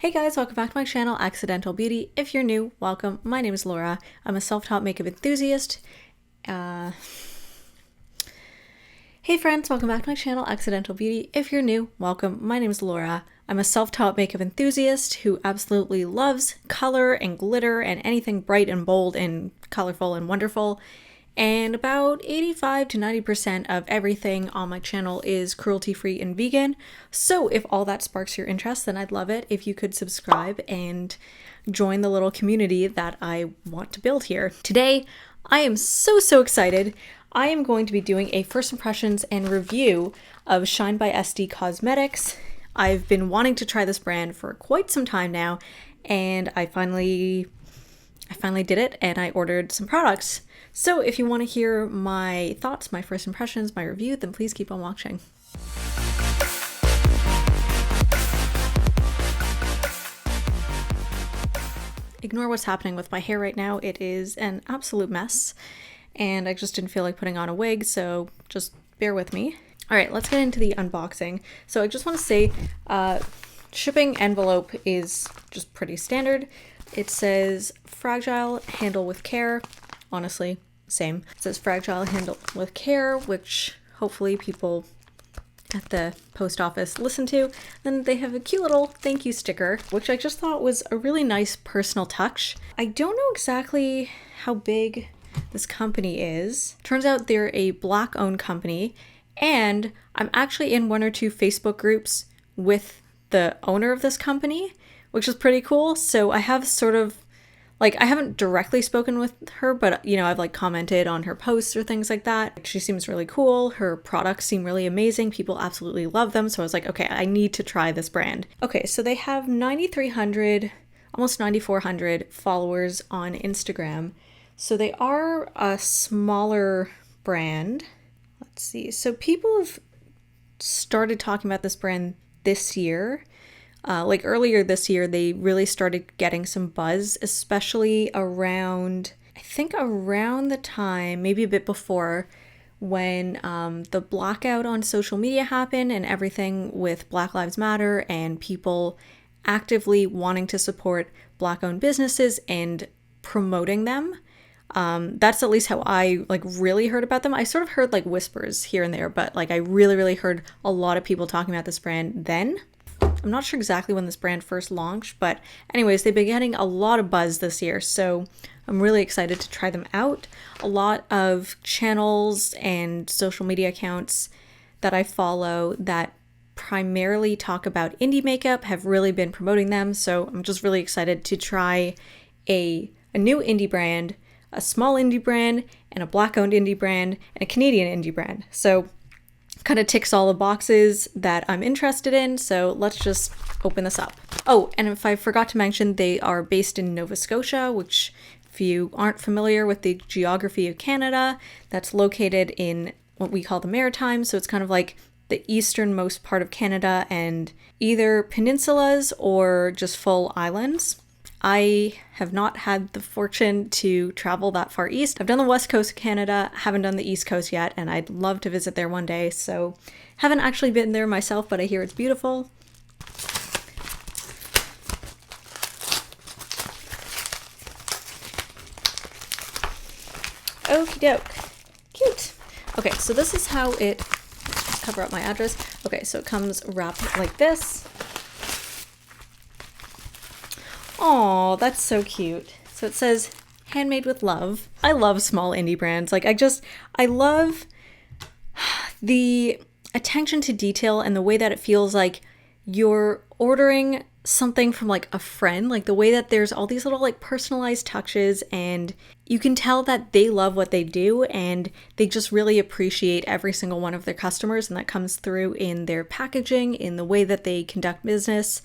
Hey guys, welcome back to my channel, Accidental Beauty. If you're new, welcome. My name is Laura. I'm a self-taught makeup enthusiast. Hey friends, welcome back to my channel, Accidental Beauty. If you're new, welcome. My name is Laura. I'm a self-taught makeup enthusiast who absolutely loves color and glitter and anything bright and bold and colorful and wonderful. And about 85 to 90% of everything on my channel is cruelty-free and vegan. So if all that sparks your interest, then I'd love it if you could subscribe and join the little community that I want to build here. Today, I am so excited. I am going to be doing a first impressions and review of Shine by SD Cosmetics. I've been wanting to try this brand for quite some time now, and I finally did it, and I ordered some products. So if you want to hear my thoughts, my first impressions, my review, then please keep on watching. Ignore what's happening with my hair right now. It is an absolute mess, and I just didn't feel like putting on a wig, so just bear with me. All right, let's get into the unboxing. So I just want to say, shipping envelope is just pretty standard. It says fragile, handle with care. Honestly, same. It says fragile, handle with care, which hopefully people at the post office listen to. Then they have a cute little thank you sticker, which I just thought was a really nice personal touch. I don't know exactly how big this company is. Turns out they're a Black-owned company, and I'm actually in one or two Facebook groups with the owner of this company, which is pretty cool. So I have sort of, like, I haven't directly spoken with her, but, you know, I've, like, commented on her posts or things like that. She seems really cool. Her products seem really amazing. People absolutely love them. So I was like, okay, I need to try this brand. Okay, so they have 9,300, almost 9,400 followers on Instagram. So they are a smaller brand. Let's see. So people have started talking about this brand this year. Like earlier this year, they really started getting some buzz, especially around, I think around the time, maybe a bit before, when the blackout on social media happened and everything with Black Lives Matter and people actively wanting to support Black-owned businesses and promoting them. That's at least how I really heard about them. I sort of heard like whispers here and there, but like I really heard a lot of people talking about this brand then. I'm not sure exactly when this brand first launched, but anyways, they've been getting a lot of buzz this year, so I'm really excited to try them out. A lot of channels and social media accounts that I follow that primarily talk about indie makeup have really been promoting them, so I'm just really excited to try a new indie brand, a small indie brand, and a Black-owned indie brand, and a Canadian indie brand. So kind of ticks all the boxes that I'm interested in, so let's just open this up. Oh, and if I forgot to mention, they are based in Nova Scotia, which, if you aren't familiar with the geography of Canada, that's located in what we call the Maritimes, so it's kind of like the easternmost part of Canada and either peninsulas or just full islands. I have not had the fortune to travel that far east. I've done the west coast of Canada, haven't done the east coast yet, and I'd love to visit there one day, so haven't actually been there myself, but I hear it's beautiful. Okie doke. Cute. Okay, so this is how it, cover up my address. Okay, so it comes wrapped like this. Oh, that's so cute. So it says, handmade with love. I love small indie brands. Like, I love the attention to detail and the way that it feels like you're ordering something from like a friend, like the way that there's all these little like personalized touches, and you can tell that they love what they do and they just really appreciate every single one of their customers, and that comes through in their packaging, in the way that they conduct business.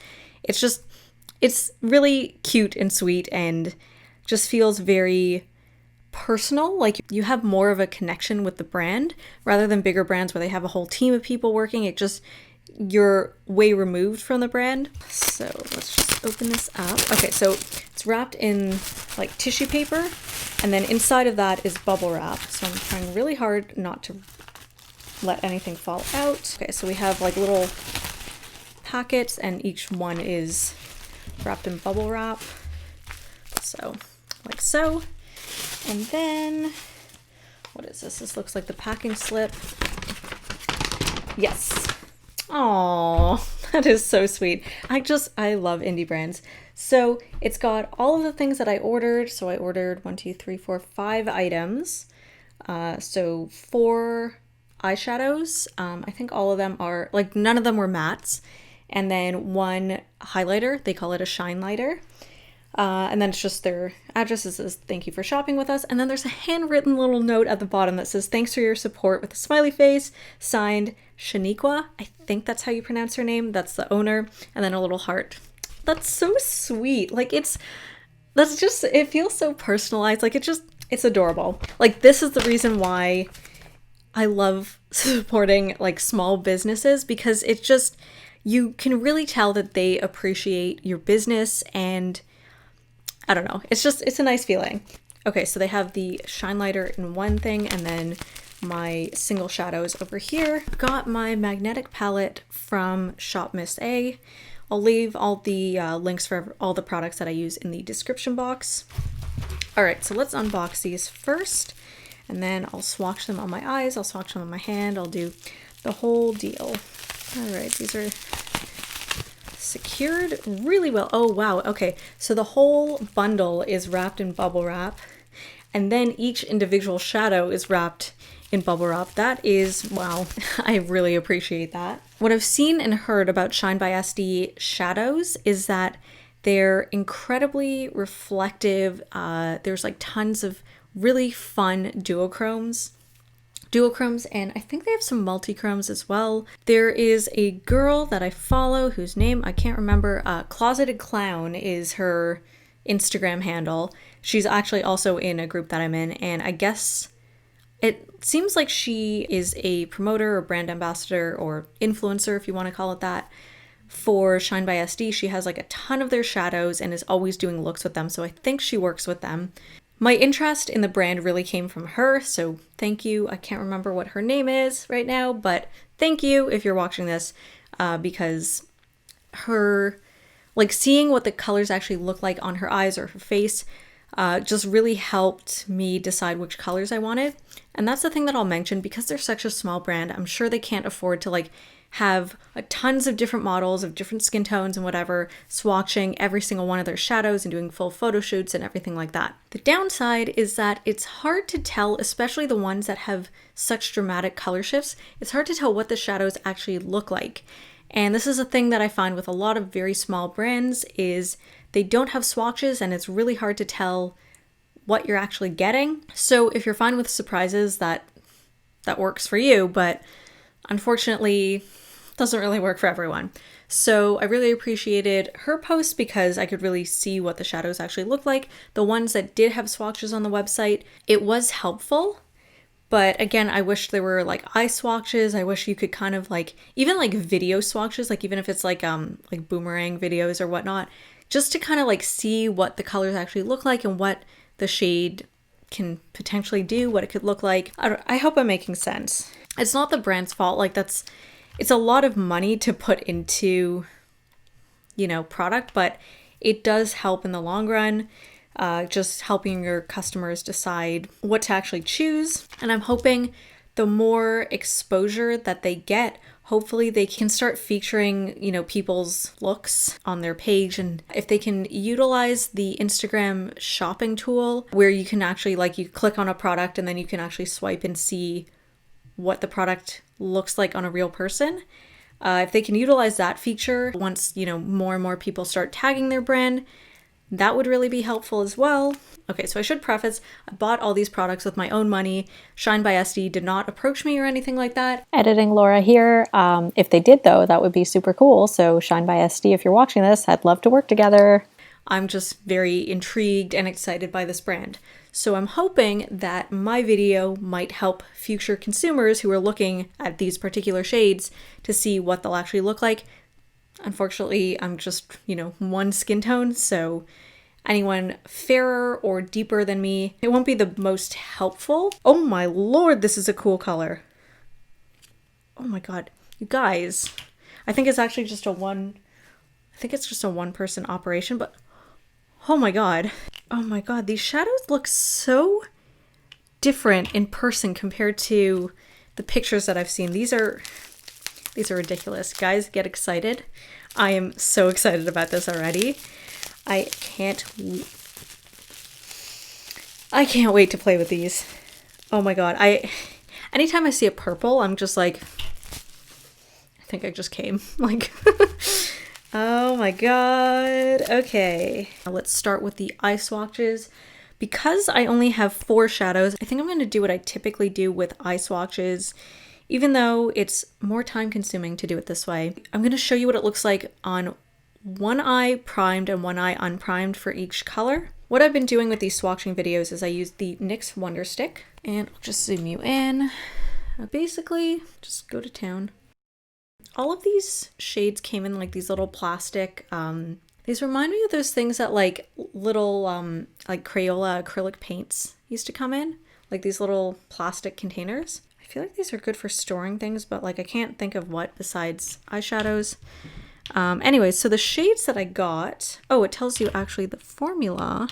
It's really cute and sweet and just feels very personal. Like you have more of a connection with the brand rather than bigger brands where they have a whole team of people working. You're way removed from the brand. So let's just open this up. Okay, so it's wrapped in like tissue paper, and then inside of that is bubble wrap. So I'm trying really hard not to let anything fall out. Okay, so we have like little packets, and each one is wrapped in bubble wrap. So, like so. And then, what is this? This looks like the packing slip. Yes. Oh, that is so sweet. I love indie brands. So it's got all of the things that I ordered. So I ordered 5 items. So 4 eyeshadows. I think all of them are, like, none of them were mattes. And then 1 highlighter. They call it a shine lighter. And then it's just their address. It says, "Thank you for shopping with us." And then there's a handwritten little note at the bottom that says, "Thanks for your support," with a smiley face, signed Shaniqua. I think that's how you pronounce her name. That's the owner. And then a little heart. That's so sweet. Like, it feels so personalized. Like, it's adorable. Like, this is the reason why I love supporting, like, small businesses, because it's just, you can really tell that they appreciate your business, and I don't know. It's a nice feeling. Okay, so they have the shine lighter in one thing, and then my single shadows over here. Got my magnetic palette from Shop Miss A. I'll leave all the links for all the products that I use in the description box. All right, so let's unbox these first, and then I'll swatch them on my eyes. I'll swatch them on my hand. I'll do the whole deal. All right, these are secured really well. Oh, wow. Okay, so the whole bundle is wrapped in bubble wrap, and then each individual shadow is wrapped in bubble wrap. That is, wow. I really appreciate that. What I've seen and heard about Shine by SD shadows is that they're incredibly reflective. There's like tons of really fun duochromes, and I think they have some multi-chromes as well. There is a girl that I follow whose name I can't remember. Closeted Clown is her Instagram handle. She's actually also in a group that I'm in, and I guess it seems like she is a promoter or brand ambassador or influencer, if you want to call it that, for Shine by SD. She has like a ton of their shadows and is always doing looks with them, so I think she works with them. My interest in the brand really came from her, so thank you. I can't remember what her name is right now, but thank you if you're watching this, because her, like, seeing what the colors actually look like on her eyes or her face just really helped me decide which colors I wanted. And that's the thing that I'll mention, because they're such a small brand, I'm sure they can't afford to like have tons of different models of different skin tones and whatever, swatching every single one of their shadows and doing full photo shoots and everything like that. The downside is that it's hard to tell, especially the ones that have such dramatic color shifts, it's hard to tell what the shadows actually look like. And this is a thing that I find with a lot of very small brands, is they don't have swatches, and it's really hard to tell what you're actually getting. So if you're fine with surprises, that works for you, but unfortunately doesn't really work for everyone. So I really appreciated her post because I could really see what the shadows actually look like. The ones that did have swatches on the website, it was helpful. But again, I wish there were like eye swatches. I wish you could kind of like, even like video swatches, like even if it's like boomerang videos or whatnot, just to kind of like see what the colors actually look like and what the shade can potentially do, what it could look like. I hope I'm making sense. It's not the brand's fault. Like it's a lot of money to put into, product, but it does help in the long run. Just helping your customers decide what to actually choose. And I'm hoping the more exposure that they get, hopefully they can start featuring, people's looks on their page. And if they can utilize the Instagram shopping tool, where you can actually you click on a product and then you can actually swipe and see what the product looks like on a real person. If they can utilize that feature, once, more and more people start tagging their brand, that would really be helpful as well. Okay, so I should preface, I bought all these products with my own money. Shine by SD did not approach me or anything like that. Editing Laura here. If they did though, that would be super cool. So Shine by SD, if you're watching this, I'd love to work together. I'm just very intrigued and excited by this brand. So I'm hoping that my video might help future consumers who are looking at these particular shades to see what they'll actually look like. Unfortunately, I'm just, one skin tone, so anyone fairer or deeper than me, it won't be the most helpful. Oh my lord, this is a cool color. Oh my god. You guys, I think it's actually just a 1, think it's just a one-person operation, but oh my god. Oh my god, these shadows look so different in person compared to the pictures that I've seen. These are ridiculous. Guys, get excited. I am so excited about this already. I can't wait to play with these. Oh my god. Anytime I see a purple, I'm just like, I think I just came. Like, oh my god. Okay. Now let's start with the eye swatches. Because I only have 4 shadows, I think I'm going to do what I typically do with eye swatches, even though it's more time consuming to do it this way. I'm going to show you what it looks like on one eye primed and one eye unprimed for each color. What I've been doing with these swatching videos is I use the NYX Wonder Stick, and I'll just zoom you in. Basically, just go to town. All of these shades came in like these little plastic, these remind me of those things that like little like Crayola acrylic paints used to come in, like these little plastic containers. I feel like these are good for storing things, but like I can't think of what besides eyeshadows. Anyways, so the shades that I got, oh, it tells you actually the formula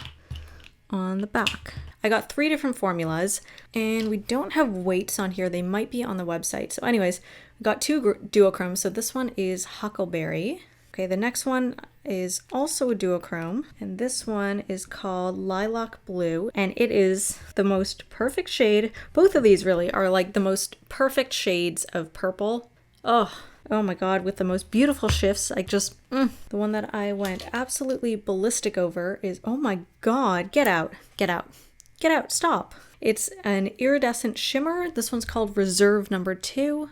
on the back. I got 3 different formulas, and we don't have weights on here. They might be on the website. So anyways, we got 2 duochromes. So this one is Huckleberry. Okay, the next one is also a duochrome, and this one is called Lilac Blue, and it is the most perfect shade. Both of these really are like the most perfect shades of purple. Oh my god, with the most beautiful shifts. I just, the one that I went absolutely ballistic over is, oh my god, get out, stop. It's an Iridescent Shimmer. This one's called Reserve number 2.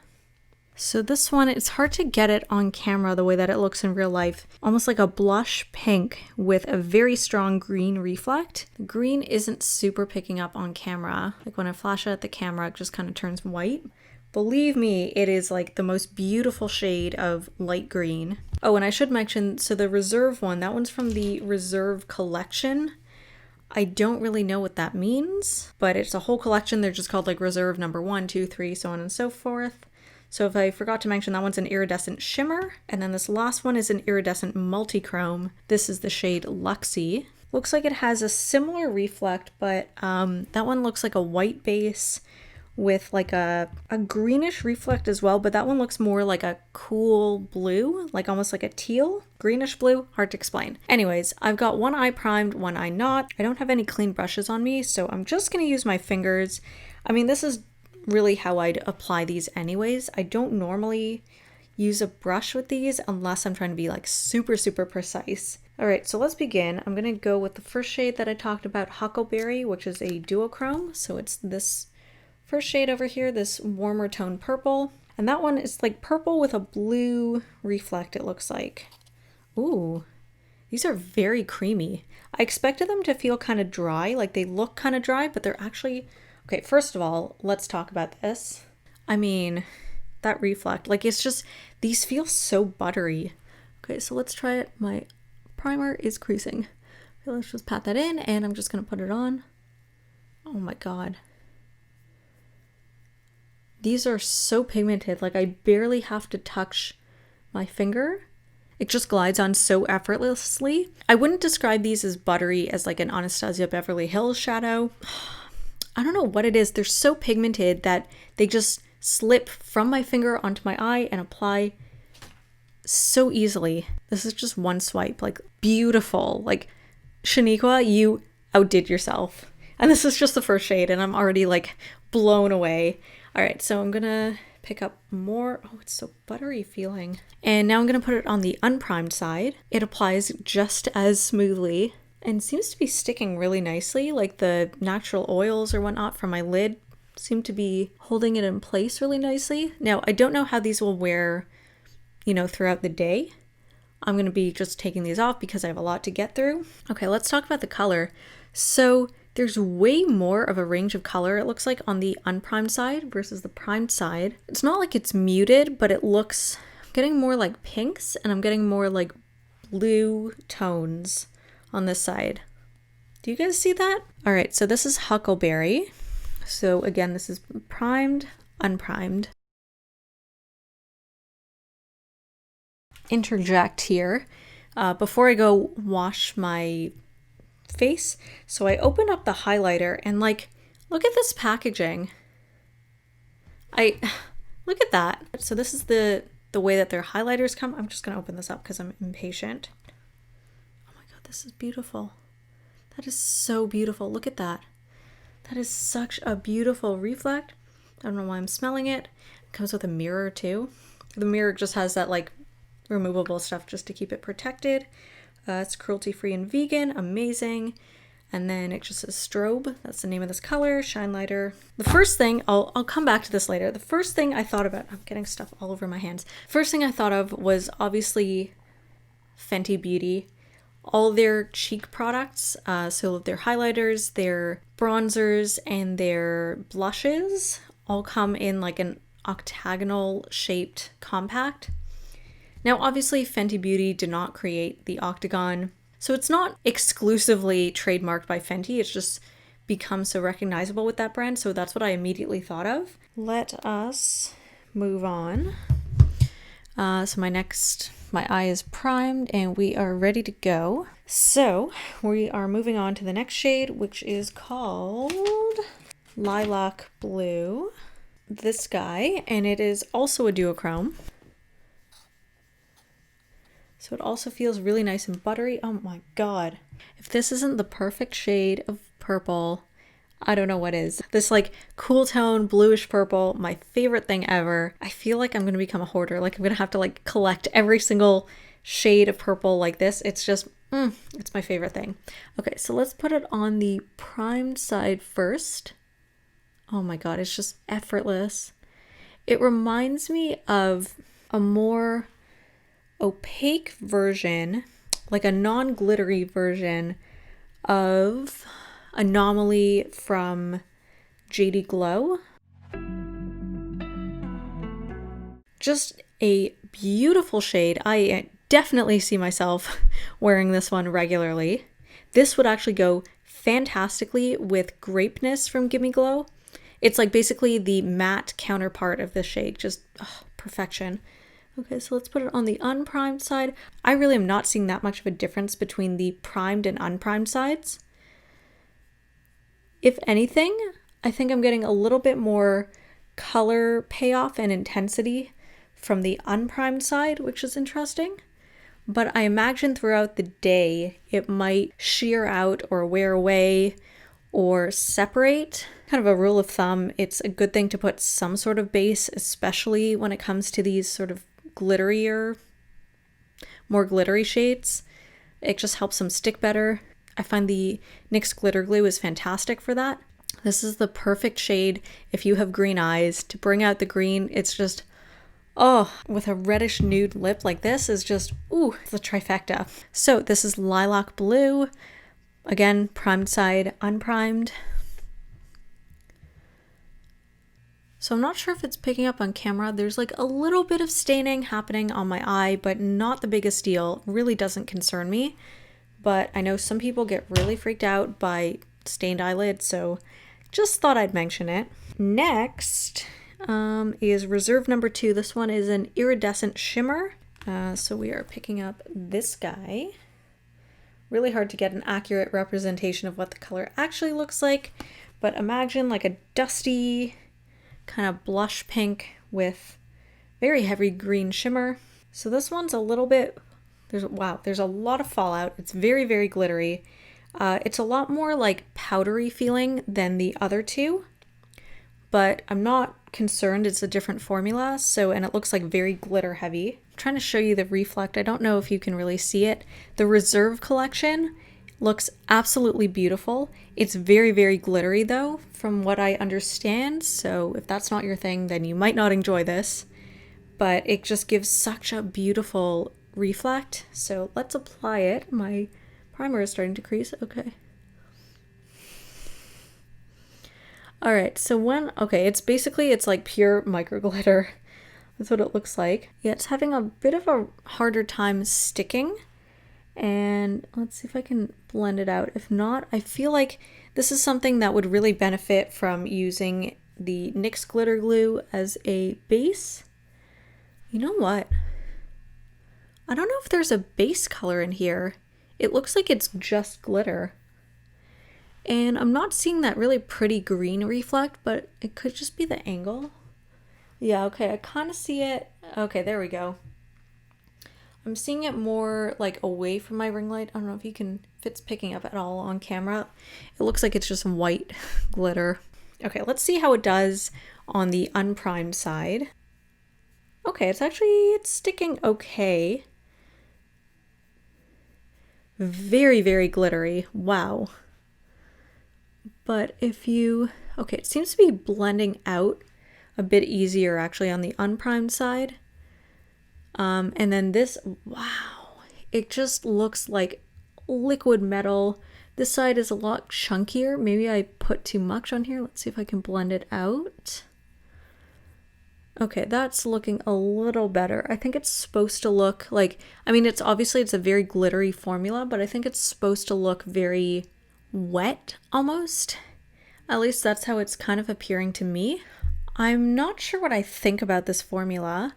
So this one, it's hard to get it on camera the way that it looks in real life. Almost like a blush pink with a very strong green reflect. The green isn't super picking up on camera. Like when I flash it at the camera, it just kind of turns white. Believe me, it is like the most beautiful shade of light green. Oh, and I should mention, so the Reserve one, that one's from the Reserve collection. I don't really know what that means, but it's a whole collection. They're just called like Reserve number 1, 2, 3, so on and so forth. So if I forgot to mention, that one's an Iridescent Shimmer, and then this last one is an Iridescent Multichrome. This is the shade Luxy. Looks like it has a similar reflect, but that one looks like a white base with like a greenish reflect as well, but that one looks more like a cool blue, like almost like a teal, greenish blue, hard to explain. Anyways, I've got one eye primed, one eye not. I don't have any clean brushes on me, so I'm just gonna use my fingers. I mean, this is really how I'd apply these anyways. I don't normally use a brush with these unless I'm trying to be like super precise. All right, so let's begin. I'm gonna go with the first shade that I talked about, Huckleberry, which is a duochrome. So it's this first shade over here, this warmer tone purple. And that one is like purple with a blue reflect, it looks like. Ooh, these are very creamy. I expected them to feel kind of dry, like they look kind of dry, but they're actually, okay, first of all, let's talk about this. I mean, that reflect, like it's just, these feel so buttery. Okay, so let's try it. My primer is creasing. Okay, let's just pat that in, and I'm just gonna put it on. Oh my god. These are so pigmented, like I barely have to touch my finger. It just glides on so effortlessly. I wouldn't describe these as buttery as like an Anastasia Beverly Hills shadow. I don't know what it is. They're so pigmented that they just slip from my finger onto my eye and apply so easily. This is just one swipe, like beautiful. Like Shaniqua, you outdid yourself. And this is just the first shade and I'm already like blown away. All right, so I'm gonna pick up more. Oh, it's so buttery feeling. And now I'm gonna put it on the unprimed side. It applies just as smoothly and seems to be sticking really nicely. Like the natural oils or whatnot from my lid seem to be holding it in place really nicely. Now, I don't know how these will wear, you know, throughout the day. I'm gonna be just taking these off because I have a lot to get through. Okay, let's talk about the color. So there's way more of a range of color, it looks like, on the unprimed side versus the primed side. It's not like it's muted, but it looks, I'm getting more like pinks and I'm getting more like blue tones on this side. Do you guys see that? All right, so this is Huckleberry. So again, this is primed, unprimed. Interject here. before I go wash my face. So I open up the highlighter and like, look at this packaging. Look at that. So this is the way that their highlighters come. I'm just gonna open this up because I'm impatient. Oh my god, this is beautiful. That is so beautiful. Look at that. That is such a beautiful reflect. I don't know why I'm smelling it. It comes with a mirror too. The mirror just has that like removable stuff just to keep it protected. It's cruelty-free and vegan. Amazing. And then it just says strobe. That's the name of this color. Shine lighter. The first thing, I'll come back to this later. The first thing I thought about, I'm getting stuff all over my hands. First thing I thought of was obviously Fenty Beauty. All their cheek products, so their highlighters, their bronzers, and their blushes all come in like an octagonal shaped compact. Now, obviously, Fenty Beauty did not create the octagon, so it's not exclusively trademarked by Fenty. It's just become so recognizable with that brand, so that's what I immediately thought of. Let us move on. So my eye is primed and we are ready to go. So we are moving on to the next shade, which is called Lilac Blue. This guy, and it is also a duochrome. So it also feels really nice and buttery. Oh my god. If this isn't the perfect shade of purple, I don't know what is. This like cool tone bluish purple, my favorite thing ever. I feel like I'm going to become a hoarder. Like I'm going to have to like collect every single shade of purple like this. It's just, it's my favorite thing. Okay, so let's put it on the primed side first. Oh my god, it's just effortless. It reminds me of a more opaque version, like a non-glittery version of Anomaly from JD Glow. Just a beautiful shade. I definitely see myself wearing this one regularly. This would actually go fantastically with Grapeness from Gimme Glow. It's like basically the matte counterpart of this shade. Just perfection. Okay, so let's put it on the unprimed side. I really am not seeing that much of a difference between the primed and unprimed sides. If anything, I think I'm getting a little bit more color payoff and intensity from the unprimed side, which is interesting. But I imagine throughout the day, it might sheer out or wear away or separate. Kind of a rule of thumb, it's a good thing to put some sort of base, especially when it comes to these sort of glitterier, more glittery shades. It just helps them stick better. I find the NYX Glitter Glue is fantastic for that. This is the perfect shade if you have green eyes to bring out the green. It's just, with a reddish nude lip like this is just, it's a trifecta. So this is Lilac Blue. Again, primed side, unprimed. So I'm not sure if it's picking up on camera. There's like a little bit of staining happening on my eye, but not the biggest deal. Really doesn't concern me. But I know some people get really freaked out by stained eyelids, so just thought I'd mention it. Next is Reserve number 2. This one is an Iridescent Shimmer. So we are picking up this guy. Really hard to get an accurate representation of what the color actually looks like, but imagine like a dusty kind of blush pink with very heavy green shimmer. So this one's a little bit, there's a lot of fallout. It's very, very glittery. It's a lot more like powdery feeling than the other two, but I'm not concerned. It's a different formula. And it looks like very glitter heavy. I'm trying to show you the reflect. I don't know if you can really see it. The Reserve collection looks absolutely beautiful. It's very, very glittery though, from what I understand. So if that's not your thing, then you might not enjoy this, but it just gives such a beautiful reflect. So let's apply it. My primer is starting to crease. Okay. All right. So it's like pure micro glitter. That's what it looks like. Yeah, it's having a bit of a harder time sticking. And let's see if I can blend it out. If not, I feel like this is something that would really benefit from using the NYX Glitter Glue as a base. You know what? I don't know if there's a base color in here. It looks like it's just glitter. And I'm not seeing that really pretty green reflect, but it could just be the angle. Yeah, okay, I kind of see it. Okay, there we go. I'm seeing it more like away from my ring light. I don't know if it's picking up at all on camera. It looks like it's just white glitter. Okay, let's see how it does on the unprimed side. Okay, it's sticking okay. Very, very glittery. Wow. But okay, it seems to be blending out a bit easier actually on the unprimed side. And then this, wow, it just looks like liquid metal. This side is a lot chunkier. Maybe I put too much on here. Let's see if I can blend it out. Okay, that's looking a little better. I think it's supposed to look like, I mean, it's a very glittery formula, but I think it's supposed to look very wet almost. At least that's how it's kind of appearing to me. I'm not sure what I think about this formula.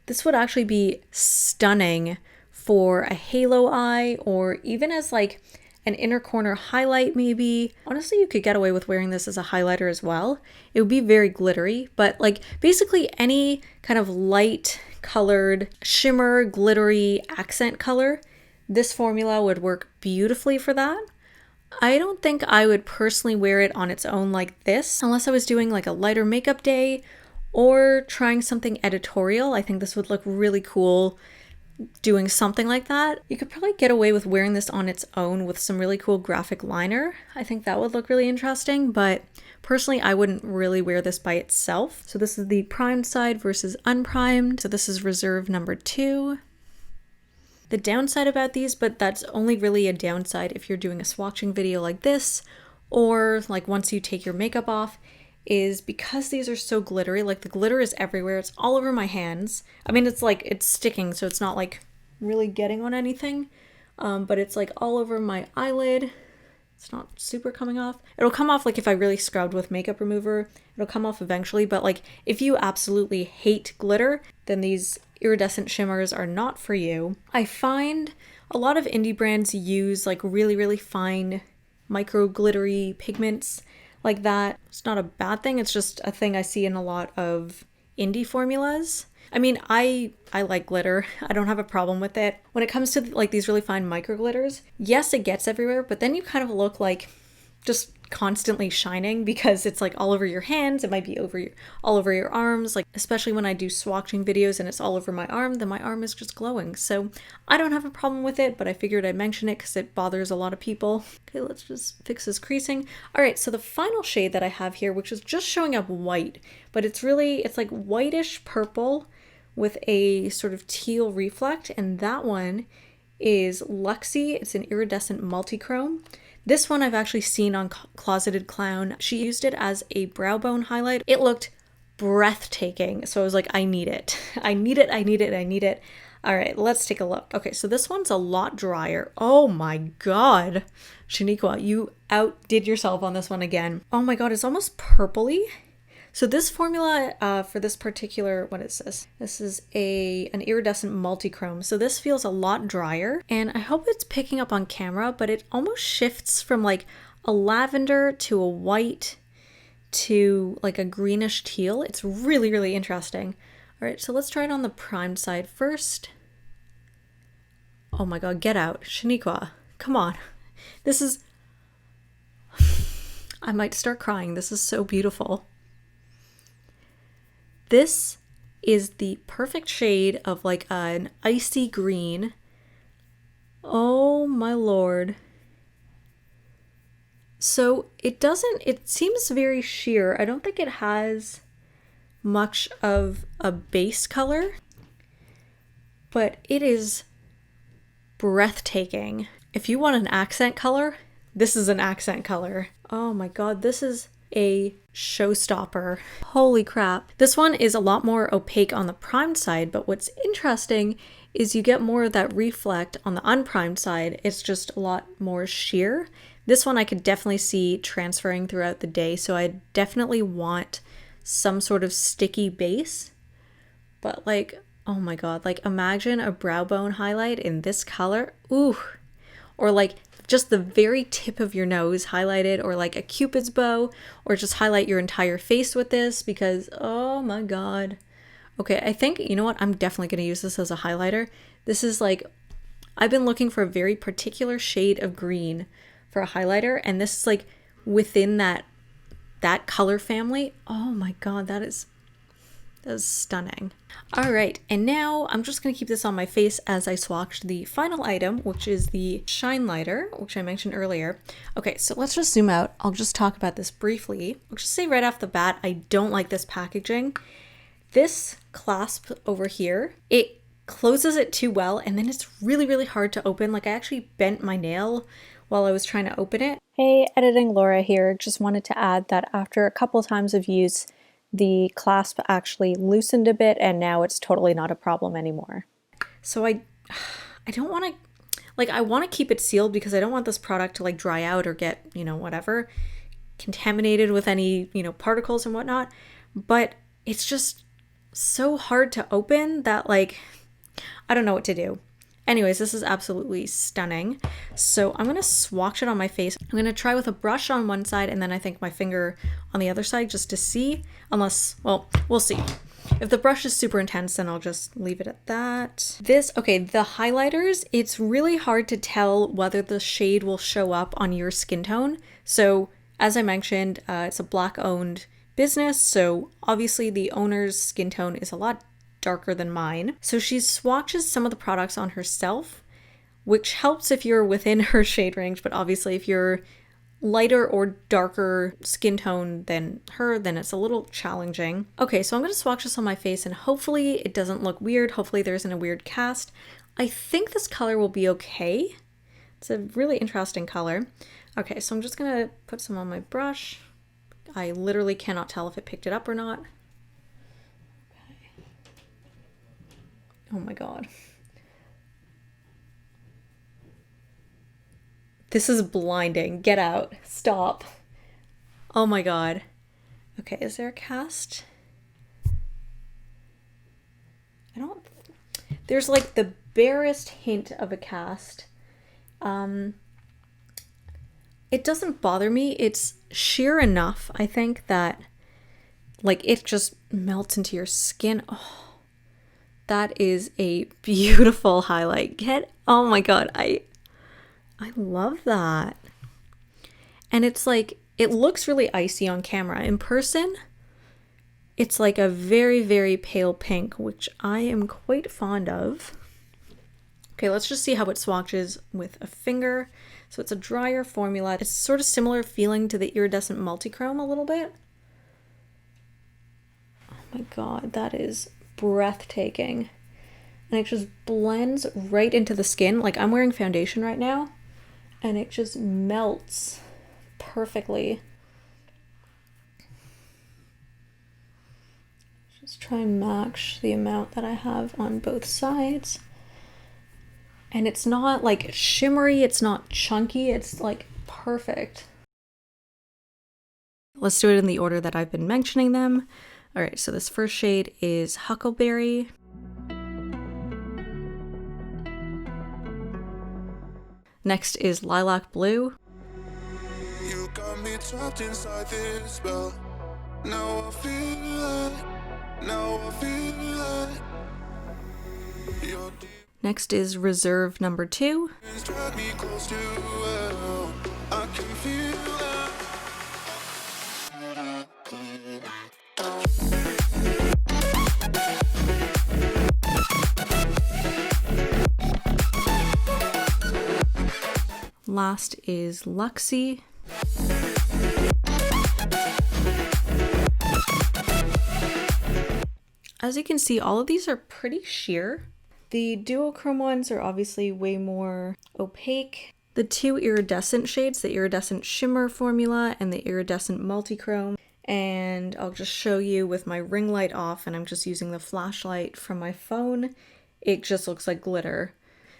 This would actually be stunning for a halo eye or even as like an inner corner highlight maybe. Honestly, you could get away with wearing this as a highlighter as well. It would be very glittery, but like basically any kind of light colored shimmer, glittery accent color, this formula would work beautifully for that. I don't think I would personally wear it on its own like this unless I was doing like a lighter makeup day or trying something editorial. I think this would look really cool doing something like that. You could probably get away with wearing this on its own with some really cool graphic liner. I think that would look really interesting, but personally I wouldn't really wear this by itself. So this is the primed side versus unprimed. So this is reserve number 2. The downside about these, but that's only really a downside if you're doing a swatching video like this, or like once you take your makeup off, is because these are so glittery, like the glitter is everywhere. It's all over my hands. I mean, it's like, it's sticking, so it's not like really getting on anything, but it's like all over my eyelid. It's not super coming off. It'll come off like if I really scrubbed with makeup remover, it'll come off eventually, but like if you absolutely hate glitter, then these iridescent shimmers are not for you. I find a lot of indie brands use like really, really fine micro glittery pigments like that. It's not a bad thing. It's just a thing I see in a lot of indie formulas. I mean, I like glitter. I don't have a problem with it. When it comes to like these really fine micro glitters, yes, it gets everywhere, but then you kind of look like just constantly shining because it's like all over your hands. It might be all over your arms, like especially when I do swatching videos and it's all over my arm, then my arm is just glowing. So I don't have a problem with it, but I figured I'd mention it because it bothers a lot of people. Okay, let's just fix this creasing. All right, so the final shade that I have here, which is just showing up white, but it's like whitish purple with a sort of teal reflect, and that one is Luxy. It's an iridescent multichrome. This one I've actually seen on Closeted Clown. She used it as a brow bone highlight. It looked breathtaking. So I was like, I need it. I need it, I need it, I need it. All right, let's take a look. Okay, so this one's a lot drier. Oh my God. Shaniqua, you outdid yourself on this one again. Oh my God, it's almost purpley. So this formula for this particular, what is this? This is an iridescent multichrome. So this feels a lot drier, and I hope it's picking up on camera, but it almost shifts from like a lavender to a white to like a greenish teal. It's really, really interesting. All right, so let's try it on the primed side first. Oh my God, get out. Shaniqua, come on. This is, I might start crying. This is so beautiful. This is the perfect shade of like an icy green. Oh my Lord. So it seems very sheer. I don't think it has much of a base color, but it is breathtaking. If you want an accent color, this is an accent color. Oh my God, this is a showstopper. Holy crap. This one is a lot more opaque on the primed side, but what's interesting is you get more of that reflect on the unprimed side. It's just a lot more sheer. This one I could definitely see transferring throughout the day, so I definitely want some sort of sticky base. But like, Oh my god, like imagine a brow bone highlight in this color. Ooh. Or like just the very tip of your nose highlighted, or like a cupid's bow, or just highlight your entire face with this because oh my god. Okay, I think, you know what? I'm definitely going to use this as a highlighter. This is like, I've been looking for a very particular shade of green for a highlighter, and this is like within that color family. Oh my god, that is stunning. All right, and now I'm just going to keep this on my face as I swatched the final item, which is the Shine Lighter, which I mentioned earlier. Okay, so let's just zoom out. I'll just talk about this briefly. I'll just say right off the bat, I don't like this packaging. This clasp over here, it closes it too well, and then it's really, really hard to open. Like I actually bent my nail while I was trying to open it. Hey, editing Laura here. Just wanted to add that after a couple times of use, the clasp actually loosened a bit, and now it's totally not a problem anymore. So I don't want to, like, I want to keep it sealed because I don't want this product to like dry out or get, you know, whatever, contaminated with any, you know, particles and whatnot. But it's just so hard to open that like, I don't know what to do. Anyways, this is absolutely stunning. So I'm going to swatch it on my face. I'm going to try with a brush on one side and then I think my finger on the other side just to see, unless, well, we'll see. If the brush is super intense, then I'll just leave it at that. Okay, the highlighters, it's really hard to tell whether the shade will show up on your skin tone. So as I mentioned, it's a Black owned business. So obviously the owner's skin tone is a lot darker than mine. So she swatches some of the products on herself, which helps if you're within her shade range, but obviously if you're lighter or darker skin tone than her, then it's a little challenging. Okay, so I'm going to swatch this on my face and hopefully it doesn't look weird. Hopefully there isn't a weird cast. I think this color will be okay. It's a really interesting color. Okay, so I'm just going to put some on my brush. I literally cannot tell if it picked it up or not. Oh my god. This is blinding. Get out. Stop. Oh my god. Okay, is there a cast? There's like the barest hint of a cast. It doesn't bother me. It's sheer enough, I think, that like it just melts into your skin. Oh. That is a beautiful highlight. Oh my god, I love that. And it's like, it looks really icy on camera. In person, it's like a very, very pale pink, which I am quite fond of. Okay, let's just see how it swatches with a finger. So it's a drier formula. It's sort of similar feeling to the Iridescent Multichrome a little bit. Oh my god, that is breathtaking. And it just blends right into the skin. Like I'm wearing foundation right now and it just melts perfectly. Just try and match the amount that I have on both sides. And it's not like shimmery, it's not chunky, it's like perfect. Let's do it in the order that I've been mentioning them. All right, so this first shade is Huckleberry. Next is Lilac Blue. You got me trapped inside this spell. Now I feel like Next is Reserve number 2. Last is Luxy. As you can see, all of these are pretty sheer. The duochrome ones are obviously way more opaque. The two iridescent shades, the Iridescent Shimmer formula and the Iridescent Multichrome. And I'll just show you with my ring light off, and I'm just using the flashlight from my phone. It just looks like glitter.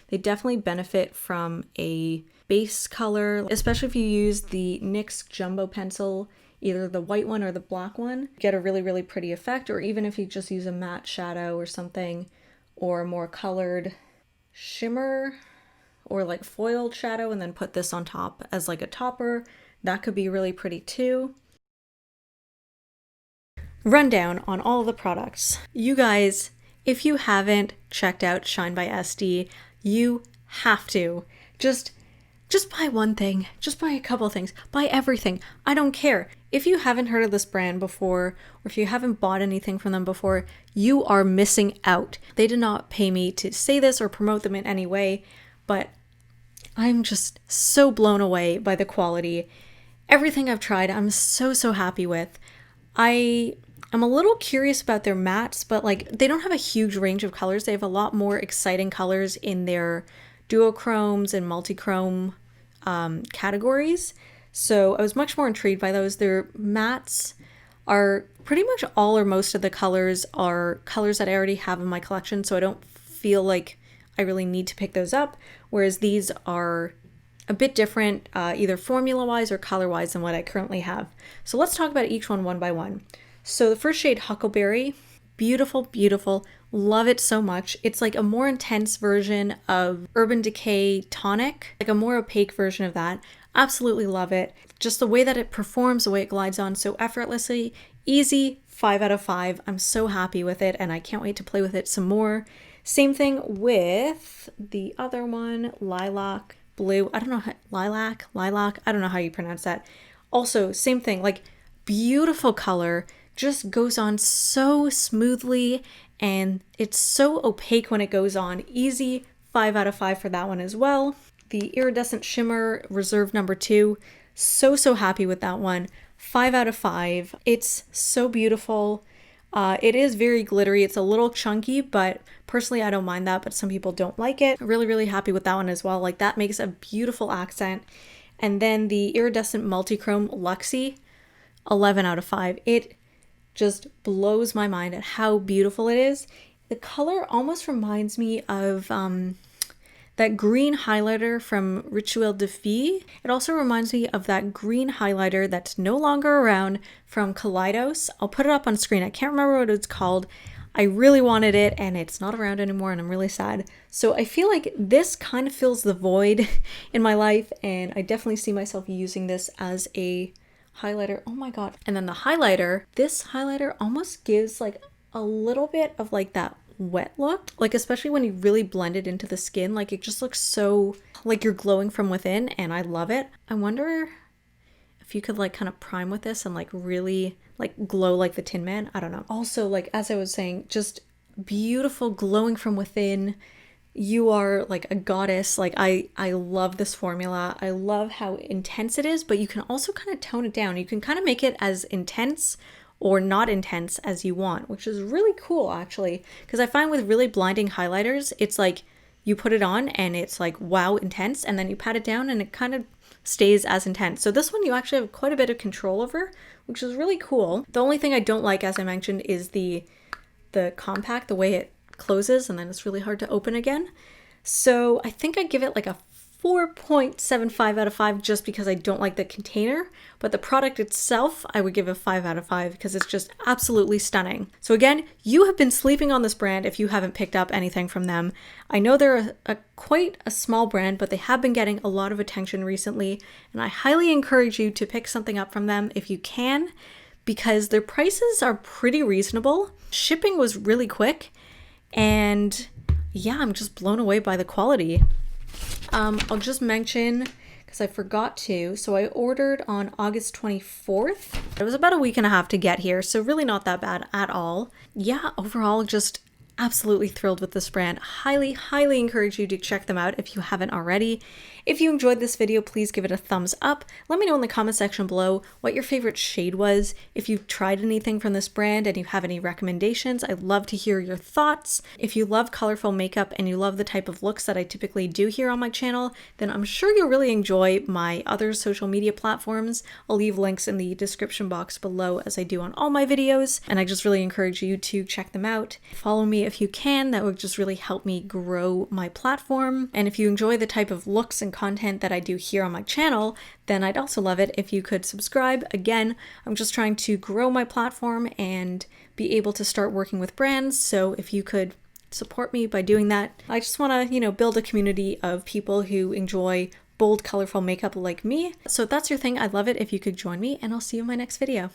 They definitely benefit from a base color, especially if you use the NYX Jumbo pencil, either the white one or the black one. Get a really, really pretty effect, or even if you just use a matte shadow or something or a more colored shimmer or like foiled shadow and then put this on top as like a topper. That could be really pretty too. Rundown on all of the products. You guys, if you haven't checked out Shine by SD, you have to. Just buy one thing. Just buy a couple things. Buy everything. I don't care. If you haven't heard of this brand before, or if you haven't bought anything from them before, you are missing out. They did not pay me to say this or promote them in any way, but I'm just so blown away by the quality. Everything I've tried, I'm so happy with. I'm a little curious about their mattes, but like they don't have a huge range of colors. They have a lot more exciting colors in their duochromes and multichrome categories. So I was much more intrigued by those. Their mattes are pretty much all or most of the colors are colors that I already have in my collection, so I don't feel like I really need to pick those up, whereas these are a bit different, either formula-wise or color-wise than what I currently have. So let's talk about each one by one. So the first shade, Huckleberry, beautiful, beautiful, love it so much. It's like a more intense version of Urban Decay Tonic, like a more opaque version of that. Absolutely love it. Just the way that it performs, the way it glides on so effortlessly, easy, 5 out of 5. I'm so happy with it and I can't wait to play with it some more. Same thing with the other one, Lilac Blue. I don't know how, Lilac, I don't know how you pronounce that. Also, same thing, like beautiful color, just goes on so smoothly and it's so opaque when it goes on. Easy, 5 out of 5 for that one as well. The Iridescent Shimmer Reserve number 2, so happy with that one. 5 out of 5. It's so beautiful. It is very glittery. It's a little chunky, but personally I don't mind that, but some people don't like it. Really happy with that one as well. Like that makes a beautiful accent. And then the Iridescent Multichrome Luxy, 11 out of 5. It just blows my mind at how beautiful it is. The color almost reminds me of that green highlighter from Rituel de Fille. It also reminds me of that green highlighter that's no longer around from Kaleidos. I'll put it up on screen. I can't remember what it's called. I really wanted it and it's not around anymore and I'm really sad. So I feel like this kind of fills the void in my life and I definitely see myself using this as a highlighter. Oh my god. And then the highlighter, this highlighter almost gives like a little bit of like that wet look, like especially when you really blend it into the skin, like it just looks so like you're glowing from within and I love it. I wonder if you could like kind of prime with this and like really like glow like the Tin Man. I don't know. Also, like as I was saying, just beautiful, glowing from within. You are like a goddess. Like I love this formula. I love how intense it is, but you can also kind of tone it down. You can kind of make it as intense or not intense as you want, which is really cool actually. Because I find with really blinding highlighters, it's like you put it on and it's like wow intense, and then you pat it down and it kind of stays as intense. So this one you actually have quite a bit of control over, which is really cool. The only thing I don't like, as I mentioned, is the compact, the way it closes and then it's really hard to open again. So I think I'd give it like a 4.75 out of 5 just because I don't like the container, but the product itself I would give a 5 out of 5 because it's just absolutely stunning. So again, you have been sleeping on this brand if you haven't picked up anything from them. I know they're quite a small brand, but they have been getting a lot of attention recently, and I highly encourage you to pick something up from them if you can, because their prices are pretty reasonable. Shipping was really quick, and yeah, I'm just blown away by the quality. I'll just mention, because I forgot to, so I ordered on August 24th. It was about a week and a half to get here, so really not that bad at all. Yeah, overall, just absolutely thrilled with this brand. Highly encourage you to check them out if you haven't already. If you enjoyed this video, please give it a thumbs up. Let me know in the comment section below what your favorite shade was. If you've tried anything from this brand and you have any recommendations, I'd love to hear your thoughts. If you love colorful makeup and you love the type of looks that I typically do here on my channel, then I'm sure you'll really enjoy my other social media platforms. I'll leave links in the description box below as I do on all my videos, and I just really encourage you to check them out. Follow me if you can. That would just really help me grow my platform. And if you enjoy the type of looks and content that I do here on my channel, then I'd also love it if you could subscribe. Again, I'm just trying to grow my platform and be able to start working with brands. So if you could support me by doing that. I just want to, you know, build a community of people who enjoy bold, colorful makeup like me. So if that's your thing, I'd love it if you could join me, and I'll see you in my next video.